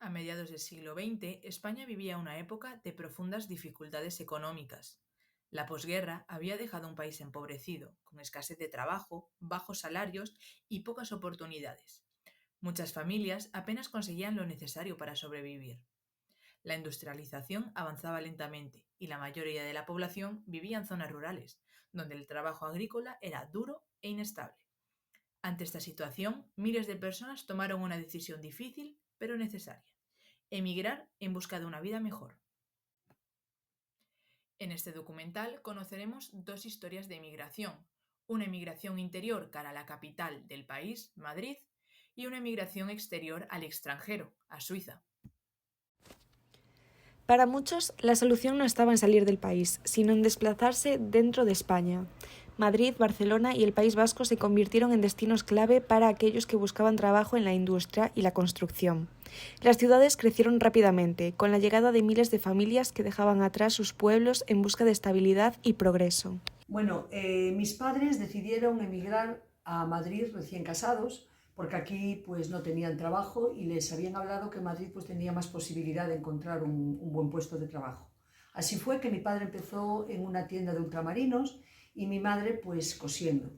A mediados del siglo XX, España vivía una época de profundas dificultades económicas. La posguerra había dejado un país empobrecido, con escasez de trabajo, bajos salarios y pocas oportunidades. Muchas familias apenas conseguían lo necesario para sobrevivir. La industrialización avanzaba lentamente y la mayoría de la población vivía en zonas rurales, donde el trabajo agrícola era duro e inestable. Ante esta situación, miles de personas tomaron una decisión difícil pero necesaria: emigrar en busca de una vida mejor. En este documental conoceremos dos historias de emigración: una emigración interior cara a la capital del país, Madrid, y una emigración exterior al extranjero, a Suiza. Para muchos, la solución no estaba en salir del país, sino en desplazarse dentro de España. Madrid, Barcelona y el País Vasco se convirtieron en destinos clave para aquellos que buscaban trabajo en la industria y la construcción. Las ciudades crecieron rápidamente, con la llegada de miles de familias que dejaban atrás sus pueblos en busca de estabilidad y progreso. Bueno, mis padres decidieron emigrar a Madrid recién casados, porque aquí pues no tenían trabajo y les habían hablado que Madrid pues tenía más posibilidad de encontrar un buen puesto de trabajo. Así fue que mi padre empezó en una tienda de ultramarinos y mi madre pues cosiendo.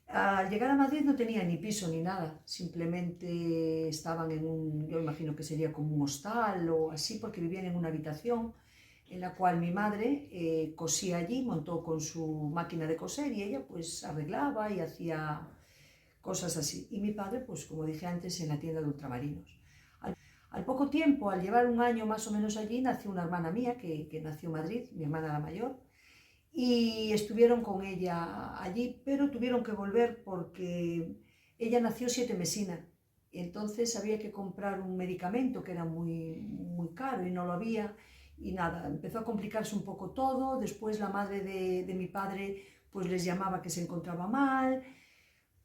Al llegar a Madrid no tenía ni piso ni nada, simplemente estaban en un, yo imagino que sería como un hostal o así, porque vivían en una habitación en la cual mi madre cosía allí, montó con su máquina de coser y ella pues arreglaba y hacía cosas así. Y mi padre, pues como dije antes, en la tienda de ultramarinos. Al poco tiempo, al llevar un año más o menos allí, nació una hermana mía que nació en Madrid, mi hermana la mayor, y estuvieron con ella allí, pero tuvieron que volver porque ella nació 7 mesina. Entonces había que comprar un medicamento que era muy caro y no lo había. Y nada, empezó a complicarse un poco todo. Después la madre de mi padre pues les llamaba que se encontraba mal.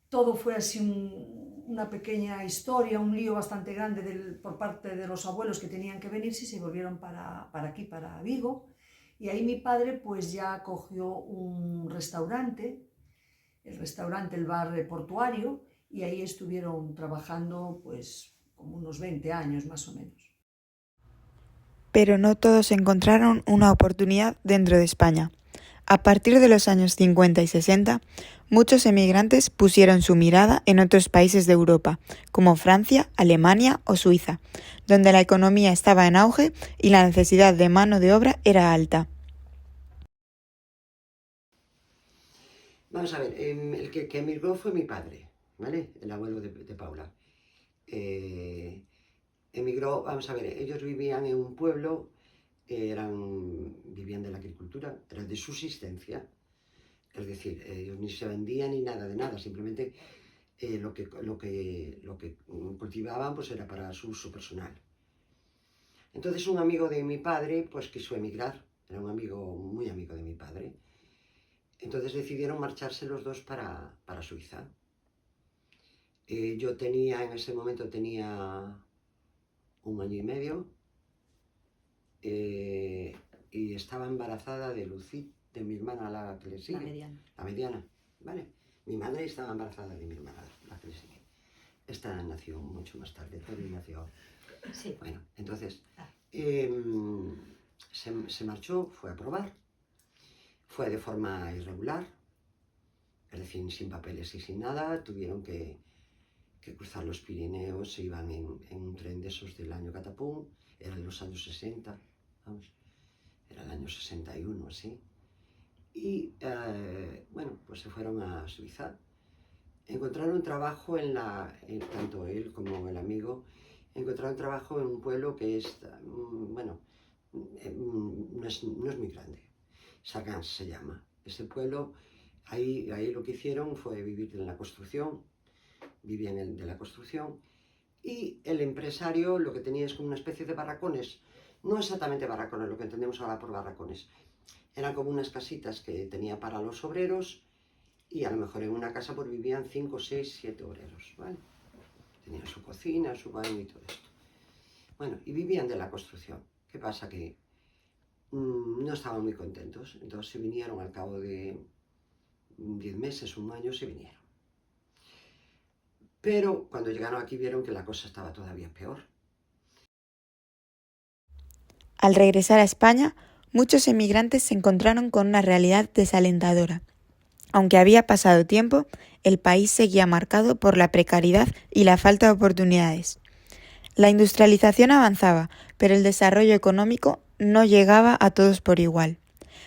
Todo fue así una pequeña historia, un lío bastante grande por parte de los abuelos que tenían que venirse y se volvieron para aquí, para Vigo. Y ahí mi padre pues ya cogió un restaurante, el bar portuario, y ahí estuvieron trabajando pues como unos 20 años más o menos. Pero no todos encontraron una oportunidad dentro de España. A partir de los años 50 y 60, muchos emigrantes pusieron su mirada en otros países de Europa, como Francia, Alemania o Suiza, donde la economía estaba en auge y la necesidad de mano de obra era alta. Vamos a ver, el que emigró fue mi padre, ¿vale? El abuelo de Paula. Eh, Emigró, vamos a ver, ellos vivían en un pueblo, vivían de la agricultura, era de subsistencia. Es decir, ellos ni se vendían ni nada de nada, simplemente lo que cultivaban pues era para su uso personal. Entonces un amigo de mi padre pues quiso emigrar, era un amigo, muy amigo de mi padre. Entonces decidieron marcharse los dos para Suiza. Yo en ese momento tenía un año y medio y estaba embarazada de Lucy, de mi hermana, la que le sigue. La mediana. La mediana, ¿vale? Mi madre estaba embarazada de mi hermana, la que le sigue. Esta nació mucho más tarde, Tori nació. Sí. Bueno, entonces se marchó, fue a probar, fue de forma irregular, es decir, sin papeles y sin nada, tuvieron que cruzar los Pirineos, se iban en un tren de esos del año Catapum, eran los años 60, vamos, era el año 61, así. Y bueno, pues se fueron a Suiza. Encontraron trabajo tanto él como el amigo, encontraron trabajo en un pueblo que es, bueno, no es muy grande. Sagans se llama. Ese pueblo, ahí lo que hicieron fue vivir en la construcción, vivían de la construcción, y el empresario lo que tenía es como una especie de barracones, no exactamente barracones, lo que entendemos ahora por barracones, eran como unas casitas que tenía para los obreros y a lo mejor en una casa pues vivían 5, 6, 7 obreros, ¿vale? Tenían su cocina, su baño y todo esto. Bueno, y vivían de la construcción. ¿Qué pasa? Que no estaban muy contentos, entonces se vinieron al cabo de 10 meses, un año, se vinieron. Pero cuando llegaron aquí vieron que la cosa estaba todavía peor. Al regresar a España, muchos emigrantes se encontraron con una realidad desalentadora. Aunque había pasado tiempo, el país seguía marcado por la precariedad y la falta de oportunidades. La industrialización avanzaba, pero el desarrollo económico no llegaba a todos por igual.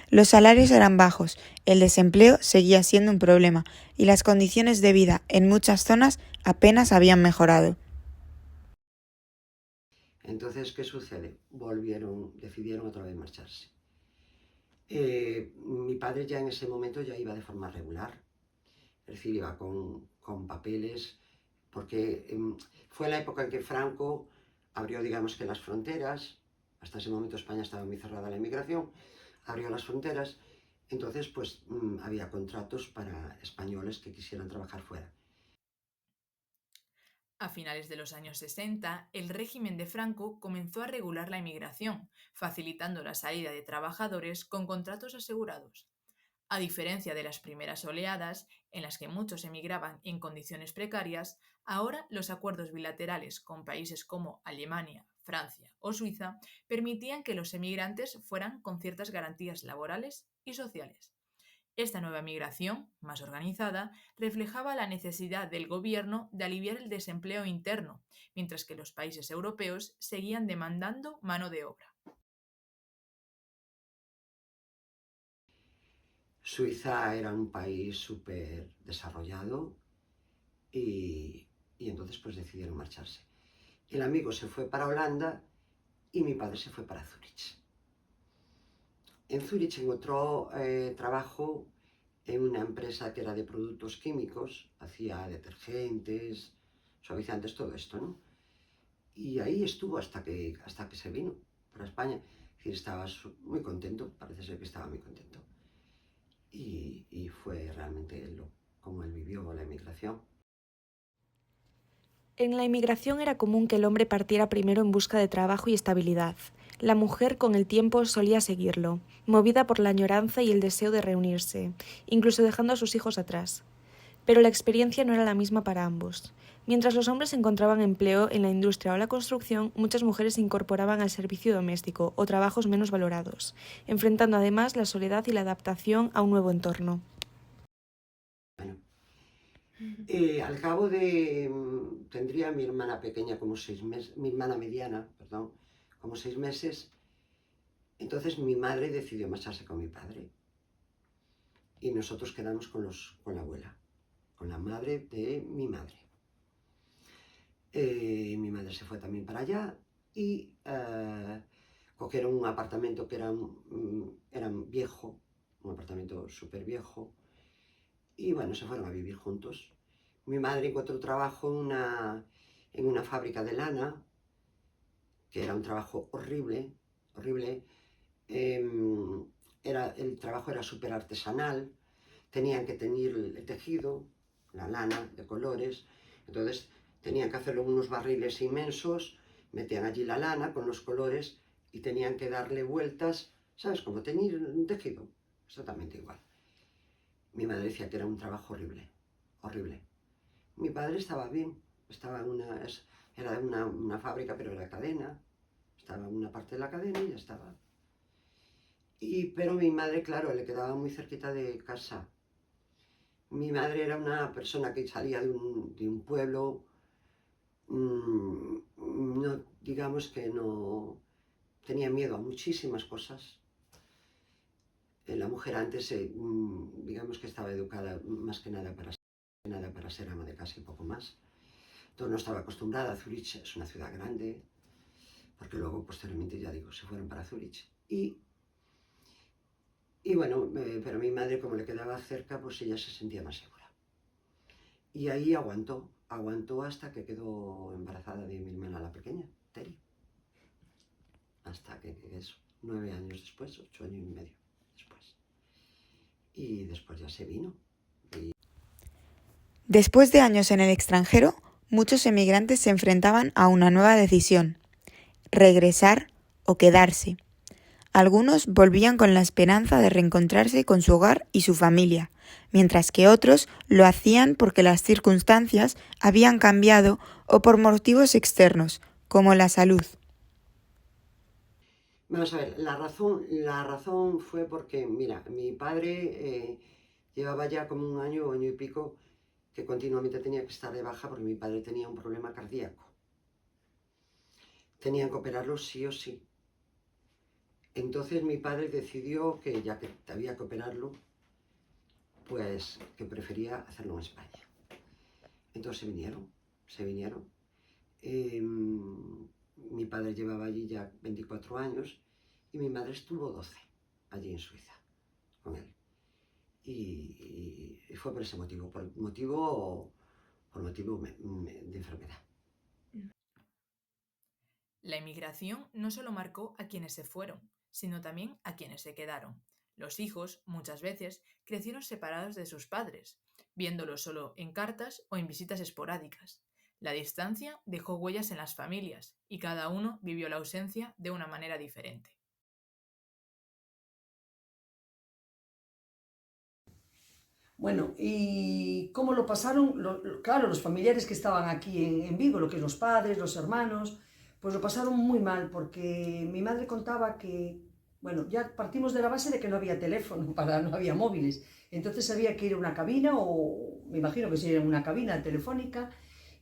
Los salarios eran bajos, el desempleo seguía siendo un problema y las condiciones de vida en muchas zonas apenas habían mejorado. Entonces, ¿qué sucede? Decidieron otra vez marcharse. Mi padre ya en ese momento ya iba de forma regular, es decir, iba con papeles, porque fue la época en que Franco abrió, digamos que las fronteras. Hasta ese momento España estaba muy cerrada a la inmigración, abrió las fronteras, entonces pues había contratos para españoles que quisieran trabajar fuera. A finales de los años 60, el régimen de Franco comenzó a regular la inmigración, facilitando la salida de trabajadores con contratos asegurados. A diferencia de las primeras oleadas, en las que muchos emigraban en condiciones precarias, ahora los acuerdos bilaterales con países como Alemania, Francia o Suiza permitían que los emigrantes fueran con ciertas garantías laborales y sociales. Esta nueva migración, más organizada, reflejaba la necesidad del gobierno de aliviar el desempleo interno, mientras que los países europeos seguían demandando mano de obra. Suiza era un país súper desarrollado y entonces pues decidieron marcharse. El amigo se fue para Holanda y mi padre se fue para Zúrich. En Zúrich encontró trabajo en una empresa que era de productos químicos, hacía detergentes, suavizantes, todo esto, ¿no? Y ahí estuvo hasta que se vino para España. Es decir, estaba muy contento, parece ser que estaba muy contento. Y fue realmente como él vivió la emigración. En la inmigración era común que el hombre partiera primero en busca de trabajo y estabilidad. La mujer con el tiempo solía seguirlo, movida por la añoranza y el deseo de reunirse, incluso dejando a sus hijos atrás. Pero la experiencia no era la misma para ambos. Mientras los hombres encontraban empleo en la industria o la construcción, muchas mujeres se incorporaban al servicio doméstico o trabajos menos valorados, enfrentando además la soledad y la adaptación a un nuevo entorno. Bueno, al cabo tendría mi hermana pequeña como 6 meses, mi hermana mediana, perdón, como 6 meses, entonces mi madre decidió marcharse con mi padre y nosotros quedamos con la abuela, con la madre de mi madre. Mi madre se fue también para allá y cogieron un apartamento que era viejo, un apartamento súper viejo, y bueno, se fueron a vivir juntos. Mi madre encontró trabajo en una fábrica de lana, que era un trabajo horrible, horrible. El trabajo era súper artesanal, tenían que teñir el tejido, la lana de colores, entonces tenían que hacerlo en unos barriles inmensos, metían allí la lana con los colores y tenían que darle vueltas, ¿sabes? Como teñir un tejido, exactamente igual. Mi madre decía que era un trabajo horrible, horrible. Mi padre estaba bien, era una fábrica, pero era cadena, estaba en una parte de la cadena y ya estaba. Pero mi madre, claro, le quedaba muy cerquita de casa. Mi madre era una persona que salía de un pueblo, no, digamos que no tenía miedo a muchísimas cosas. La mujer antes, digamos que estaba educada más que nada para ser ama de casa y poco más. Entonces no estaba acostumbrada. Zúrich es una ciudad grande, porque luego posteriormente, ya digo, se fueron para Zúrich. Y bueno, pero mi madre, como le quedaba cerca, pues ella se sentía más segura. Y ahí aguantó hasta que quedó embarazada de mi hermana la pequeña, Teri. Hasta que eso, 9 años después, 8 años y medio después. Y después ya se vino. Después de años en el extranjero, muchos emigrantes se enfrentaban a una nueva decisión: regresar o quedarse. Algunos volvían con la esperanza de reencontrarse con su hogar y su familia, mientras que otros lo hacían porque las circunstancias habían cambiado o por motivos externos, como la salud. Vamos a ver, la razón fue porque, mira, mi padre llevaba ya como un año y pico que continuamente tenía que estar de baja porque mi padre tenía un problema cardíaco. Tenían que operarlo sí o sí. Entonces mi padre decidió que ya que había que operarlo, pues que prefería hacerlo en España. Entonces se vinieron. Mi padre llevaba allí ya 24 años y mi madre estuvo 12 allí en Suiza con él. Y fue por ese motivo, por motivo de enfermedad. La emigración no solo marcó a quienes se fueron, sino también a quienes se quedaron. Los hijos, muchas veces, crecieron separados de sus padres, viéndolos solo en cartas o en visitas esporádicas. La distancia dejó huellas en las familias y cada uno vivió la ausencia de una manera diferente. Bueno, ¿y cómo lo pasaron? Claro, los familiares que estaban aquí en Vigo, lo que es los padres, los hermanos, pues lo pasaron muy mal, porque mi madre contaba que, bueno, ya partimos de la base de que no había teléfono, no había móviles, entonces había que ir a una cabina, o me imagino que sí, era una cabina telefónica,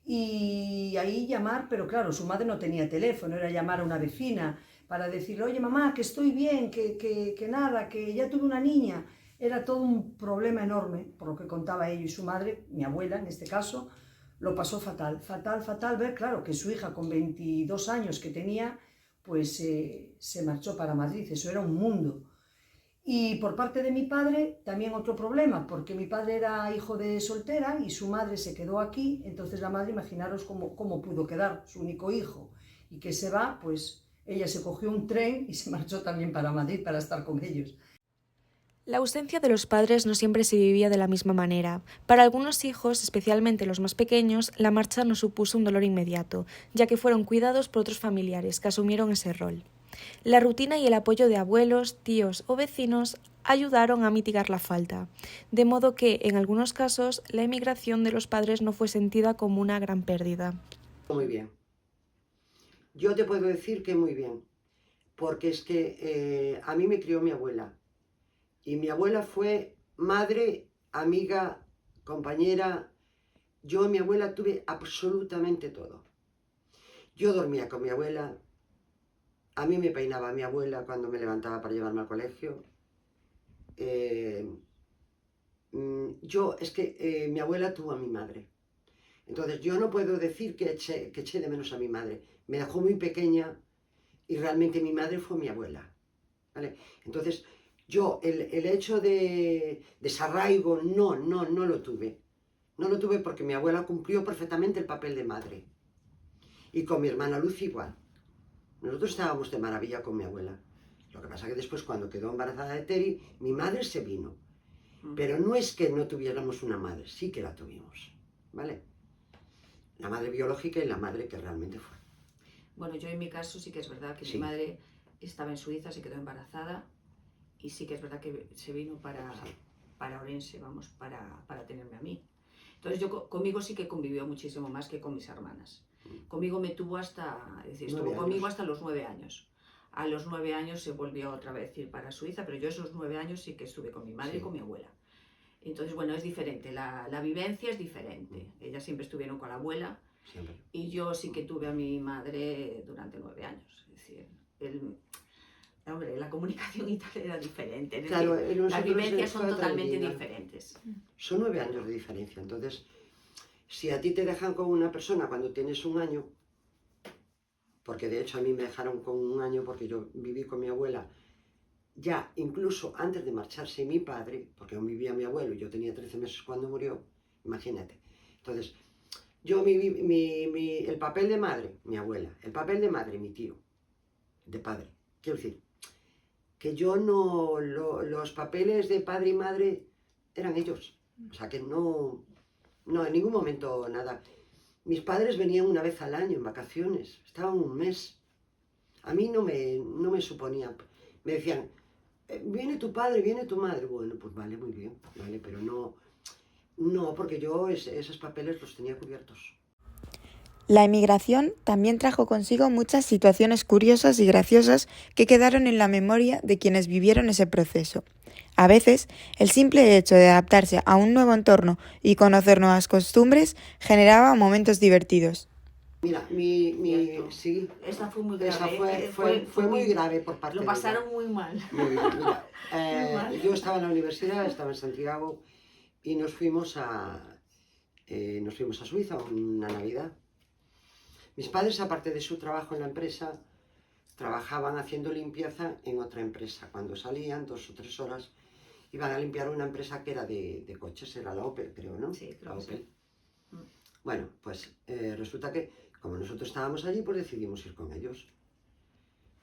y ahí llamar, pero claro, su madre no tenía teléfono, era llamar a una vecina para decirle, oye mamá, que estoy bien, que nada, que ya tuve una niña. Era todo un problema enorme, por lo que contaba ella y su madre, mi abuela en este caso, lo pasó fatal, fatal, fatal ver, claro, que su hija con 22 años que tenía, pues se marchó para Madrid, eso era un mundo. Y por parte de mi padre también otro problema, porque mi padre era hijo de soltera y su madre se quedó aquí, entonces la madre, imaginaros cómo pudo quedar su único hijo, y que se va, pues ella se cogió un tren y se marchó también para Madrid para estar con ellos. La ausencia de los padres no siempre se vivía de la misma manera. Para algunos hijos, especialmente los más pequeños, la marcha no supuso un dolor inmediato, ya que fueron cuidados por otros familiares que asumieron ese rol. La rutina y el apoyo de abuelos, tíos o vecinos ayudaron a mitigar la falta, de modo que, en algunos casos, la emigración de los padres no fue sentida como una gran pérdida. Muy bien. Yo te puedo decir que muy bien, porque es que a mí me crió mi abuela. Y mi abuela fue madre, amiga, compañera. Yo y mi abuela tuve absolutamente todo. Yo dormía con mi abuela, a mí me peinaba mi abuela cuando me levantaba para llevarme al colegio. Mi abuela tuvo a mi madre. Entonces yo no puedo decir que eché de menos a mi madre. Me dejó muy pequeña y realmente mi madre fue mi abuela. ¿Vale? Entonces yo el hecho de desarraigo no lo tuve. No lo tuve porque mi abuela cumplió perfectamente el papel de madre. Y con mi hermana Luz igual. Nosotros estábamos de maravilla con mi abuela. Lo que pasa es que después cuando quedó embarazada de Teri, mi madre se vino. Pero no es que no tuviéramos una madre, sí que la tuvimos. ¿Vale? La madre biológica y la madre que realmente fue. Bueno, yo en mi caso sí que es verdad que Sí. mi madre estaba en Suiza, se quedó embarazada y sí que es verdad que se vino para Orense, vamos, para tenerme a mí. Entonces conmigo sí que convivió muchísimo más que con mis hermanas. Conmigo me tuvo estuvo conmigo hasta los 9 años. A los 9 años se volvió otra vez a ir para Suiza, pero yo esos 9 años sí que estuve con mi madre y con mi abuela. Entonces, bueno, es diferente, la vivencia es diferente. Ellas siempre estuvieron con la abuela. Siempre. Y yo sí que tuve a mi madre durante 9 años. Es decir, la comunicación y tal era diferente. Es Claro, decir, las vivencias son totalmente diferentes. Son 9 años de diferencia. Entonces, si a ti te dejan con una persona cuando tienes un año, porque de hecho a mí me dejaron con un año porque yo viví con mi abuela, ya incluso antes de marcharse mi padre, porque aún vivía mi abuelo y yo tenía 13 meses cuando murió, imagínate. Entonces, yo el papel de madre, mi abuela, el papel de madre, mi tío, de padre. Quiero decir, que yo no, los papeles de padre y madre eran ellos. O sea que no, en ningún momento nada. Mis padres venían una vez al año en vacaciones, estaban un mes. A mí no me suponía, me decían, viene tu padre, viene tu madre. Bueno, pues vale, muy bien, vale, pero no, porque yo esos papeles los tenía cubiertos. La emigración también trajo consigo muchas situaciones curiosas y graciosas que quedaron en la memoria de quienes vivieron ese proceso. A veces, el simple hecho de adaptarse a un nuevo entorno y conocer nuevas costumbres generaba momentos divertidos. Mira, Cierto. sí, Esa fue muy grave. esa fue muy grave por parte de Lo ella. pasaron muy mal. Muy bien, mira, Muy mal. yo estaba en la universidad, estaba en Santiago y nos fuimos a Suiza una Navidad. Mis padres, aparte de su trabajo en la empresa, trabajaban haciendo limpieza en otra empresa. Cuando salían, 2 o 3 horas, iban a limpiar una empresa que era de coches, era la Opel, creo, ¿no? Sí, creo La que sí. Opel. Bueno, pues resulta que como nosotros estábamos allí, pues decidimos ir con ellos.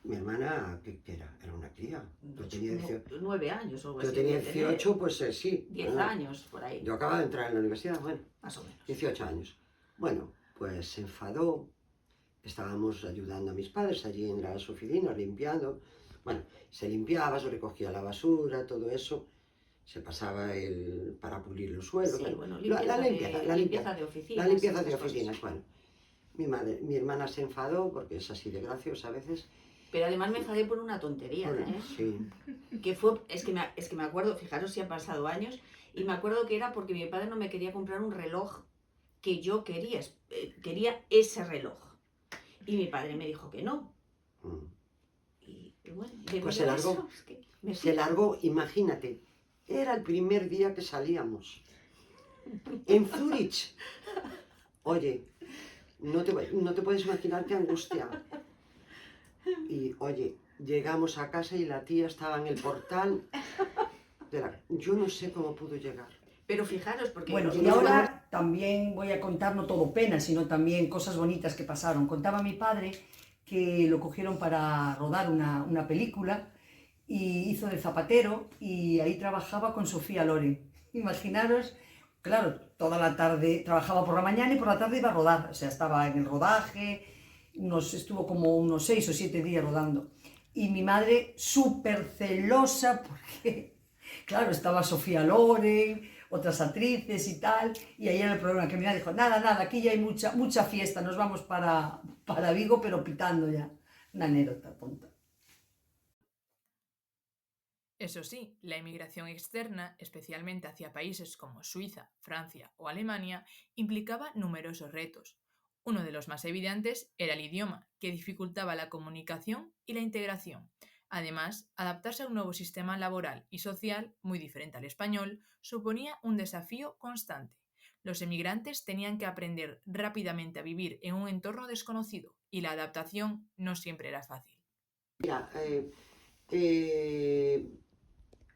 Mi hermana, ¿qué era? Era una cría. Yo tenía 18, 9 años o algo yo así. tenía debe tener 18, pues sí. 10 ¿no? años, por ahí. Yo acababa de entrar en la universidad, bueno, Más o menos. 18 años. Bueno, pues se enfadó. Estábamos ayudando a mis padres allí en las oficinas, limpiando. Bueno, se limpiaba, se recogía la basura, todo eso. Se pasaba para pulir los suelos. Sí, bueno, limpieza limpieza de oficinas. La limpieza de esas oficinas, cosas. bueno. Mi hermana se enfadó porque es así de graciosa a veces. Pero además me enfadé por una tontería, ¿eh? Sí. Que fue, es que me acuerdo, fijaros si han pasado años, y me acuerdo que era porque mi padre no me quería comprar un reloj que yo quería ese reloj. Y mi padre me dijo que no. Y bueno, pues se largó. Se largó, imagínate. Era el primer día que salíamos. En Zurich. Oye, no te puedes imaginar qué angustia. Y oye, llegamos a casa y la tía estaba en el portal. Yo no sé cómo pudo llegar. Pero fijaros, porque... Bueno, y ahora también voy a contar no todo pena, sino también cosas bonitas que pasaron. Contaba mi padre que lo cogieron para rodar una película y hizo de zapatero y ahí trabajaba con Sofía Loren. Imaginaros, claro, toda la tarde trabajaba por la mañana y por la tarde iba a rodar, o sea, estaba en el rodaje, estuvo como unos 6 o 7 días rodando. Y mi madre súper celosa porque, claro, estaba Sofía Loren, otras actrices y tal, y ahí era el problema, que mi madre dijo, nada, aquí ya hay mucha fiesta, nos vamos para Vigo, pero pitando ya. Una anécdota tonta. Eso sí, la emigración externa, especialmente hacia países como Suiza, Francia o Alemania, implicaba numerosos retos. Uno de los más evidentes era el idioma, que dificultaba la comunicación y la integración. Además, adaptarse a un nuevo sistema laboral y social, muy diferente al español, suponía un desafío constante. Los emigrantes tenían que aprender rápidamente a vivir en un entorno desconocido y la adaptación no siempre era fácil. Mira,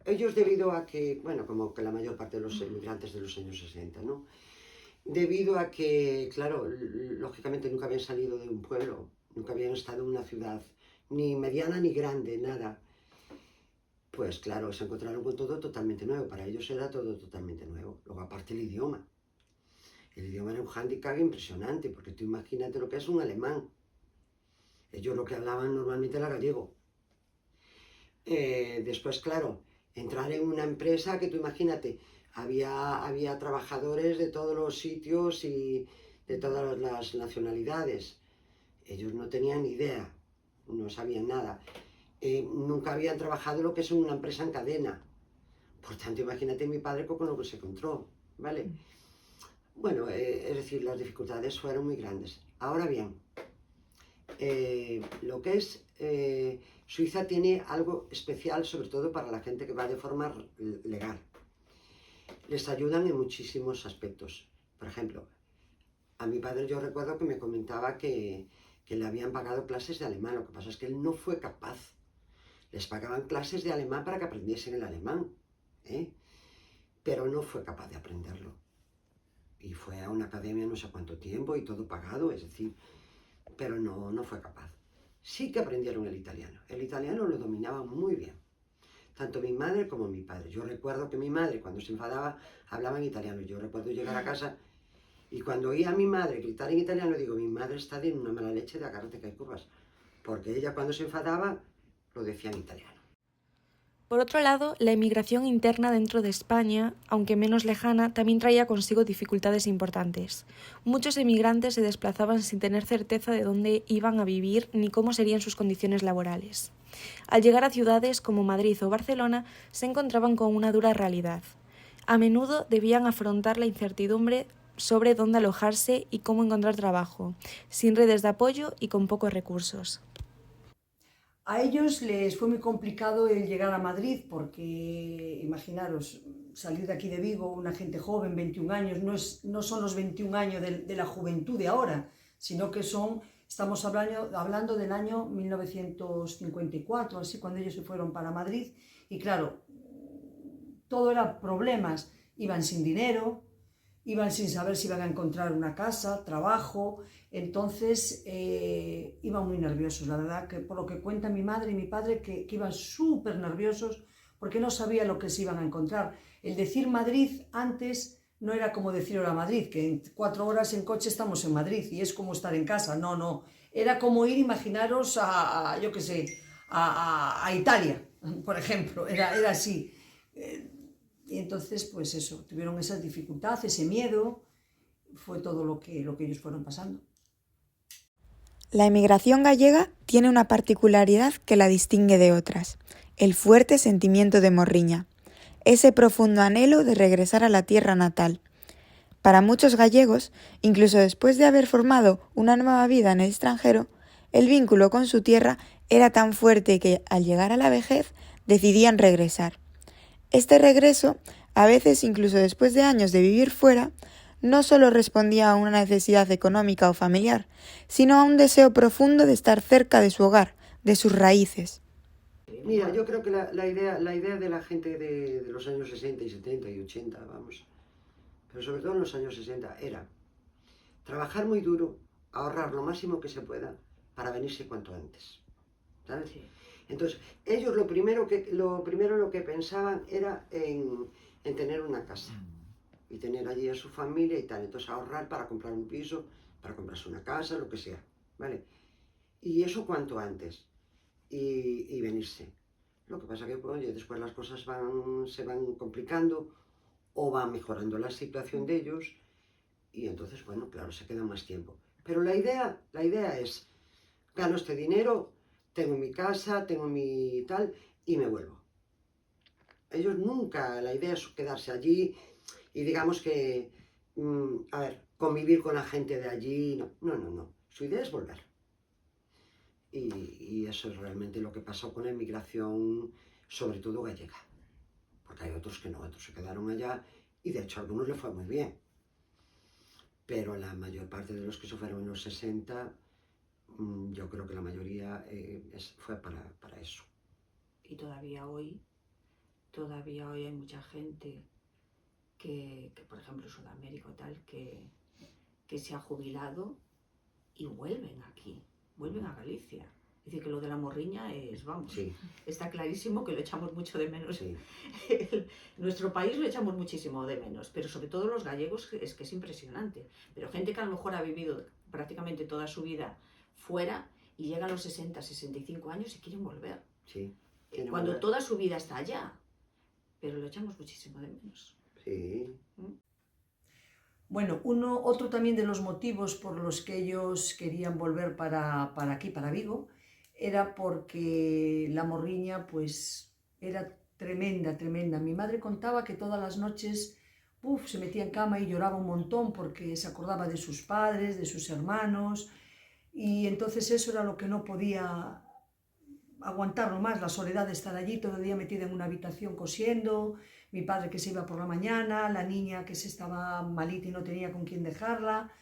ellos debido a que, bueno, como que la mayor parte de los emigrantes de los años 60, ¿no? Debido a que, claro, lógicamente nunca habían salido de un pueblo, nunca habían estado en una ciudad, ni mediana ni grande, nada. Pues claro, se encontraron con todo totalmente nuevo, para ellos era todo totalmente nuevo. Luego aparte el idioma. El idioma era un hándicap impresionante, porque tú imagínate lo que es un alemán. Ellos lo que hablaban normalmente era gallego. Después, claro, entrar en una empresa que tú imagínate, había trabajadores de todos los sitios y de todas las nacionalidades. Ellos no tenían ni idea, no sabían nada. Nunca habían trabajado lo que es una empresa en cadena. Por tanto, imagínate mi padre con lo que se encontró, ¿vale? Bueno, es decir, las dificultades fueron muy grandes. Ahora bien, lo que es Suiza tiene algo especial, sobre todo para la gente que va de forma legal. Les ayudan en muchísimos aspectos. Por ejemplo, a mi padre yo recuerdo que me comentaba que le habían pagado clases de alemán. Lo que pasa es que él no fue capaz. Les pagaban clases de alemán para que aprendiesen el alemán, pero no fue capaz de aprenderlo. Y fue a una academia no sé cuánto tiempo y todo pagado, es decir, pero no fue capaz. Sí que aprendieron el italiano. El italiano lo dominaban muy bien. Tanto mi madre como mi padre. Yo recuerdo que mi madre, cuando se enfadaba, hablaba en italiano. Yo recuerdo llegar a casa y cuando oía a mi madre gritar en italiano, digo, mi madre está de una mala leche de agárrate que hay curvas. Porque ella cuando se enfadaba, lo decía en italiano. Por otro lado, la emigración interna dentro de España, aunque menos lejana, también traía consigo dificultades importantes. Muchos emigrantes se desplazaban sin tener certeza de dónde iban a vivir ni cómo serían sus condiciones laborales. Al llegar a ciudades como Madrid o Barcelona, se encontraban con una dura realidad. A menudo debían afrontar la incertidumbre sobre dónde alojarse y cómo encontrar trabajo, sin redes de apoyo y con pocos recursos. A ellos les fue muy complicado el llegar a Madrid porque, imaginaros, salir de aquí de Vigo, una gente joven, 21 años, no son los 21 años de la juventud de ahora, sino que estamos hablando del año 1954, así cuando ellos se fueron para Madrid, y claro, todo era problemas, iban sin dinero, iban sin saber si iban a encontrar una casa, trabajo, entonces iban muy nerviosos, la verdad, que por lo que cuentan mi madre y mi padre, que iban súper nerviosos porque no sabían lo que se iban a encontrar. El decir Madrid antes no era como decir ahora Madrid, que en 4 horas en coche estamos en Madrid y es como estar en casa, no, era como ir, imaginaros, yo qué sé, a Italia, por ejemplo, era así. Y entonces, pues eso, tuvieron esa dificultad, ese miedo, fue todo lo que ellos fueron pasando. La emigración gallega tiene una particularidad que la distingue de otras, el fuerte sentimiento de morriña, ese profundo anhelo de regresar a la tierra natal. Para muchos gallegos, incluso después de haber formado una nueva vida en el extranjero, el vínculo con su tierra era tan fuerte que, al llegar a la vejez, decidían regresar. Este regreso, a veces incluso después de años de vivir fuera, no solo respondía a una necesidad económica o familiar, sino a un deseo profundo de estar cerca de su hogar, de sus raíces. Mira, yo creo que la idea de la gente de los años 60 y 70 y 80, vamos, pero sobre todo en los años 60, era trabajar muy duro, ahorrar lo máximo que se pueda para venirse cuanto antes, ¿sabes? Sí. Entonces, ellos lo primero lo que pensaban era en tener una casa y tener allí a su familia y tal. Entonces, ahorrar para comprar un piso, para comprarse una casa, lo que sea, ¿vale? Y eso cuanto antes. Y venirse. Lo que pasa que bueno, después las cosas se van complicando o va mejorando la situación de ellos y entonces, bueno, claro, se queda más tiempo. Pero la idea es, gano este dinero, tengo mi casa, tengo mi tal y me vuelvo. Ellos nunca, la idea es quedarse allí y digamos que, a ver, convivir con la gente de allí, no. Su idea es volver. Y eso es realmente lo que pasó con la inmigración, sobre todo gallega. Porque hay otros que no, otros se quedaron allá y de hecho a algunos les fue muy bien. Pero la mayor parte de los que se fueron en los 60, yo creo que la mayoría fue para eso. Y todavía hoy hay mucha gente que por ejemplo, en Sudamérica o tal, que se ha jubilado y vuelven aquí, vuelven a Galicia. Es decir, que lo de la morriña es, vamos, Sí, está clarísimo que lo echamos mucho de menos. sí. Nuestro país lo echamos muchísimo de menos, pero sobre todo los gallegos es que es impresionante. Pero gente que a lo mejor ha vivido prácticamente toda su vida fuera y llega a los 60, 65 años y quieren volver. Sí. Cuando toda su vida está allá, pero lo echamos muchísimo de menos. Sí. Bueno, otro también de los motivos por los que ellos querían volver para aquí, para Vigo, era porque la morriña pues era tremenda, tremenda. Mi madre contaba que todas las noches se metía en cama y lloraba un montón porque se acordaba de sus padres, de sus hermanos, y entonces eso era lo que no podía aguantarlo más, la soledad de estar allí todo el día metida en una habitación cosiendo, mi padre que se iba por la mañana, la niña que se estaba malita y no tenía con quién dejarla.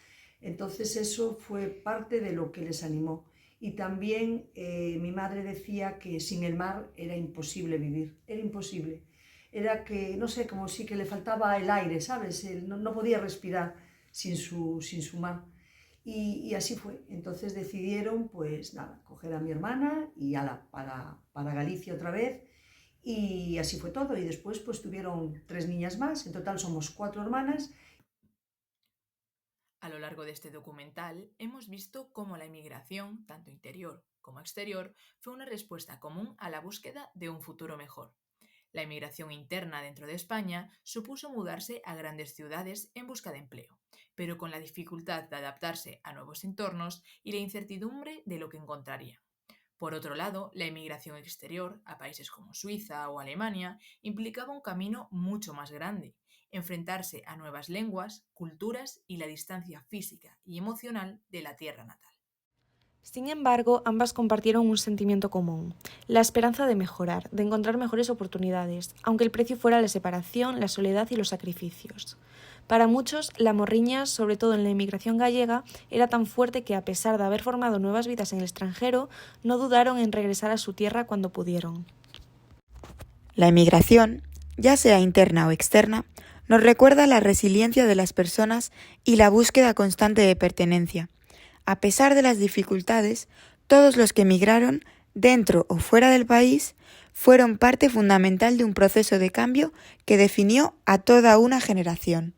Entonces eso fue parte de lo que les animó. Y también mi madre decía que sin el mar era imposible vivir, era imposible. Era que, no sé, como si que le faltaba el aire, ¿sabes? No podía respirar sin su mar. Y así fue. Entonces decidieron, pues nada, coger a mi hermana y para Galicia otra vez. Y así fue todo. Y después pues tuvieron 3 niñas más. En total somos 4 hermanas. A lo largo de este documental hemos visto cómo la inmigración, tanto interior como exterior, fue una respuesta común a la búsqueda de un futuro mejor. La emigración interna dentro de España supuso mudarse a grandes ciudades en busca de empleo, pero con la dificultad de adaptarse a nuevos entornos y la incertidumbre de lo que encontrarían. Por otro lado, la emigración exterior, a países como Suiza o Alemania, implicaba un camino mucho más grande, enfrentarse a nuevas lenguas, culturas y la distancia física y emocional de la tierra natal. Sin embargo, ambas compartieron un sentimiento común, la esperanza de mejorar, de encontrar mejores oportunidades, aunque el precio fuera la separación, la soledad y los sacrificios. Para muchos, la morriña, sobre todo en la inmigración gallega, era tan fuerte que, a pesar de haber formado nuevas vidas en el extranjero, no dudaron en regresar a su tierra cuando pudieron. La emigración, ya sea interna o externa, nos recuerda la resiliencia de las personas y la búsqueda constante de pertenencia. A pesar de las dificultades, todos los que emigraron, dentro o fuera del país, fueron parte fundamental de un proceso de cambio que definió a toda una generación.